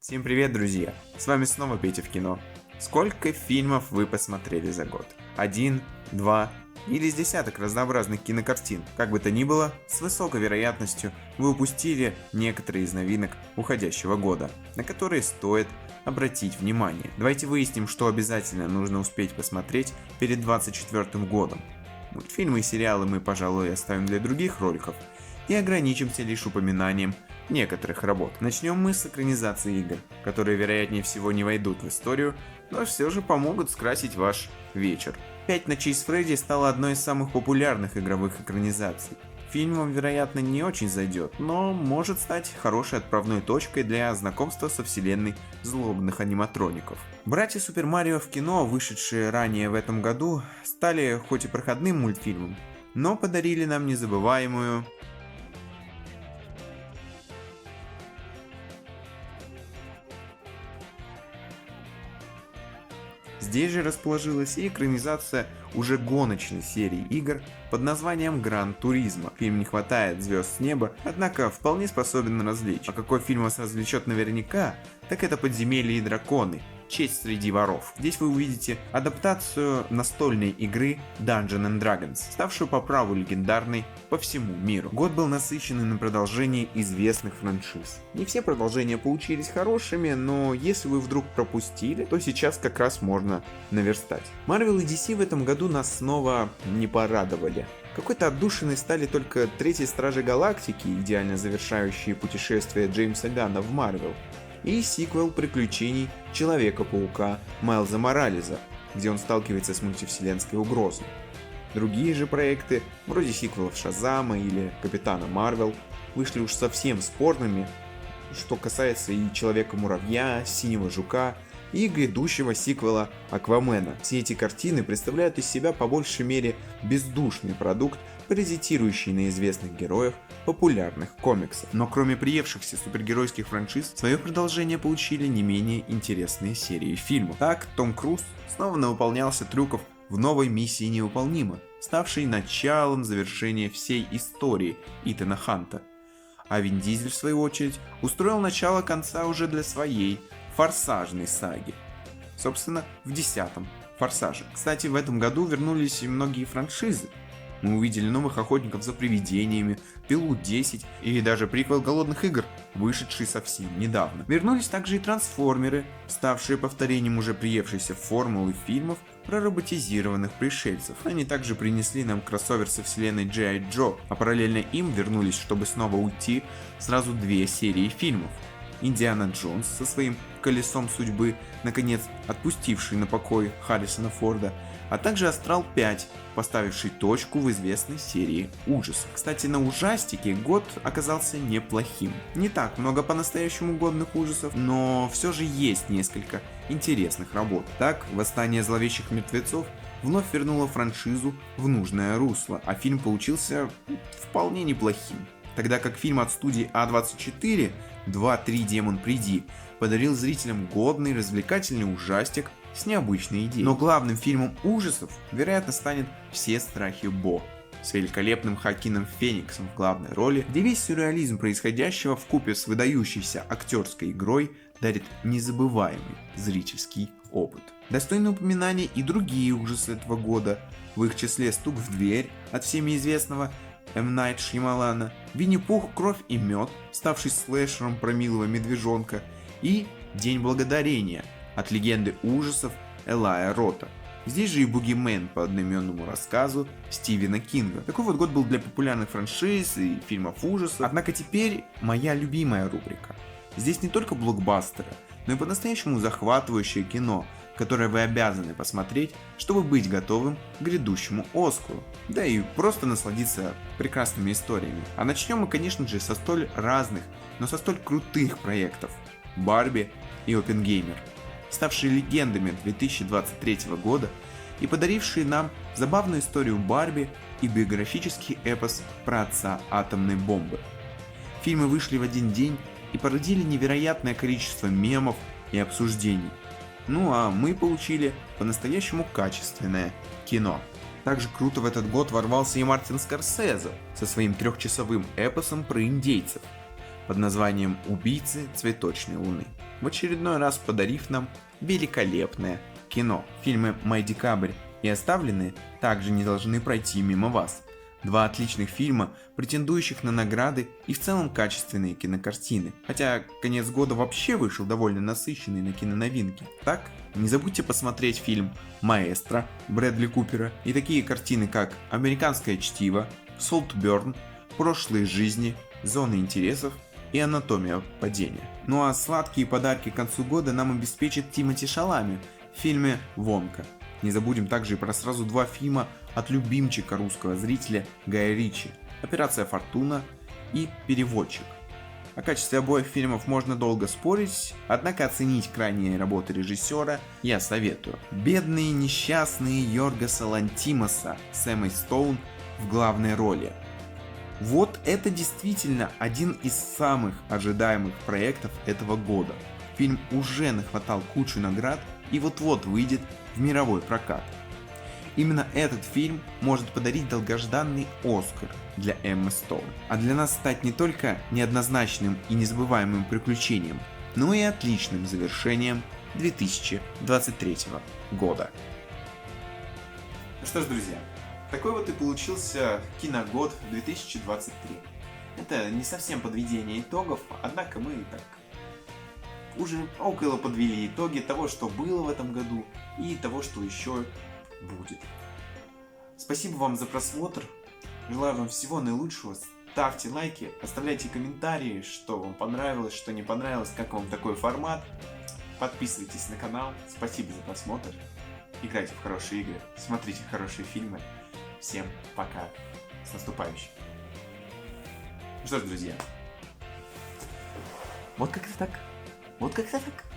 Всем привет, друзья! С вами снова Петя в кино. Сколько фильмов вы посмотрели за год? Один, два или с десяток разнообразных кинокартин? Как бы то ни было, с высокой вероятностью вы упустили некоторые из новинок уходящего года, на которые стоит обратить внимание. Давайте выясним, что обязательно нужно успеть посмотреть перед 2024 годом. Мультфильмы и сериалы мы, пожалуй, оставим для других роликов и ограничимся лишь упоминанием некоторых работ. Начнем мы с экранизации игр, которые вероятнее всего не войдут в историю, но все же помогут скрасить ваш вечер. «Пять ночей с Фредди» стала одной из самых популярных игровых экранизаций. Фильм вам, вероятно, не очень зайдет, но может стать хорошей отправной точкой для знакомства со вселенной злобных аниматроников. «Братья Супер Марио» в кино, вышедшие ранее в этом году, стали хоть и проходным мультфильмом, но подарили нам незабываемую Здесь же расположилась и экранизация уже гоночной серии игр под названием Гран Туризмо. Фильм не хватает звезд с неба, однако вполне способен развлечь. А какой фильм вас развлечет наверняка, так это «Подземелья и драконы. Честь среди воров». Здесь вы увидите адаптацию настольной игры Dungeons and Dragons, ставшую по праву легендарной по всему миру. Год был насыщенный на продолжение известных франшиз. Не все продолжения получились хорошими, но если вы вдруг пропустили, то сейчас как раз можно наверстать. Marvel и DC в этом году нас снова не порадовали. Какой-то отдушиной стали только третьи Стражи Галактики, идеально завершающие путешествие Джеймса Ганна в Marvel, и сиквел приключений Человека-паука Майлза Моралеса, где он сталкивается с мультивселенской угрозой. Другие же проекты, вроде сиквелов Шазама или Капитана Марвел, вышли уж совсем спорными, что касается и Человека-муравья, Синего жука и грядущего сиквела Аквамена. Все эти картины представляют из себя по большей мере бездушный продукт, паразитирующий на известных героях популярных комиксов. Но кроме приевшихся супергеройских франшиз, свое продолжение получили не менее интересные серии фильмов. Так, Том Круз снова навыполнялся трюков в новой «Миссии невыполнима», ставшей началом завершения всей истории Итана Ханта. А Вин Дизель, в свою очередь, устроил начало конца уже для своей форсажной саги. Собственно, в 10-м «Форсаже». Кстати, в этом году вернулись и многие франшизы. Мы увидели новых охотников за привидениями, Пилу 10 и даже приквел Голодных игр, вышедший совсем недавно. Вернулись также и трансформеры, ставшие повторением уже приевшейся формулы фильмов про роботизированных пришельцев. Они также принесли нам кроссовер со вселенной G.I. Joe, а параллельно им вернулись, чтобы снова уйти, сразу две серии фильмов. Индиана Джонс со своим колесом судьбы, наконец отпустивший на покой Харрисона Форда, а также Астрал 5, поставивший точку в известной серии ужасов. Кстати, на ужастике год оказался неплохим. Не так много по-настоящему годных ужасов, но все же есть несколько интересных работ. Так, «Восстание зловещих мертвецов» вновь вернуло франшизу в нужное русло, а фильм получился вполне неплохим. Тогда как фильм от студии А24 «2-3 Демон приди» подарил зрителям годный развлекательный ужастик с необычной идеей. Но главным фильмом ужасов, вероятно, станет «Все страхи Бо» с великолепным Хоакином Фениксом в главной роли, где весь сюрреализм происходящего вкупе с выдающейся актерской игрой дарит незабываемый зрительский опыт. Достойны упоминания и другие ужасы этого года, в их числе «Стук в дверь» от всеми известного М. Найт Шьямалана, «Винни-Пух. Кровь и мед», ставший слэшером про милого медвежонка, и «День благодарения» от легенды ужасов Элая Рота. Здесь же и «Бугимен» по одноименному рассказу Стивена Кинга. Такой вот год был для популярных франшиз и фильмов ужасов. Однако теперь моя любимая рубрика. Здесь не только блокбастеры, но и по-настоящему захватывающее кино, которое вы обязаны посмотреть, чтобы быть готовым к грядущему Оскару. Да и просто насладиться прекрасными историями. А начнем мы, конечно же, со столь разных, но со столь крутых проектов «Барби» и «Оппенгеймер», ставшие легендами 2023 года и подарившие нам забавную историю Барби и биографический эпос про отца атомной бомбы. Фильмы вышли в один день и породили невероятное количество мемов и обсуждений. Ну а мы получили по-настоящему качественное кино. Также круто в этот год ворвался и Мартин Скорсезе со своим трехчасовым эпосом про индейцев под названием «Убийцы цветочной луны». в очередной раз подарив нам великолепное кино. Фильмы «Май декабрь» и «Оставленные» также не должны пройти мимо вас. Два отличных фильма, претендующих на награды и в целом качественные кинокартины. Хотя конец года вообще вышел довольно насыщенный на киноновинки. Так, не забудьте посмотреть фильм «Маэстро» Брэдли Купера и такие картины, как «Американское чтиво», «Солтберн», «Прошлые жизни», «Зоны интересов» и «Анатомия падения». Ну а сладкие подарки к концу года нам обеспечит Тимоти Шаламе в фильме «Вонка». Не забудем также и про сразу два фильма от любимчика русского зрителя Гая Ричи «Операция Фортуна» и «Переводчик». О качестве обоих фильмов можно долго спорить, однако оценить крайние работы режиссера я советую. Бедные несчастные Йоргоса Лантимоса с Эммой Стоун в главной роли. Вот это действительно один из самых ожидаемых проектов этого года. Фильм уже нахватал кучу наград и вот-вот выйдет в мировой прокат. Именно этот фильм может подарить долгожданный Оскар для Эммы Стоун, а для нас стать не только неоднозначным и незабываемым приключением, но и отличным завершением 2023 года. Ну что ж, друзья, такой вот и получился киногод 2023. Это не совсем подведение итогов, однако мы так уже около подвели итоги того, что было в этом году и того, что еще будет. Спасибо вам за просмотр. Желаю вам всего наилучшего. Ставьте лайки, оставляйте комментарии, что вам понравилось, что не понравилось, как вам такой формат. Подписывайтесь на канал. Спасибо за просмотр. Играйте в хорошие игры, смотрите хорошие фильмы. Всем пока. С наступающим. Ну что ж, друзья. Вот как-то так. Вот как-то так.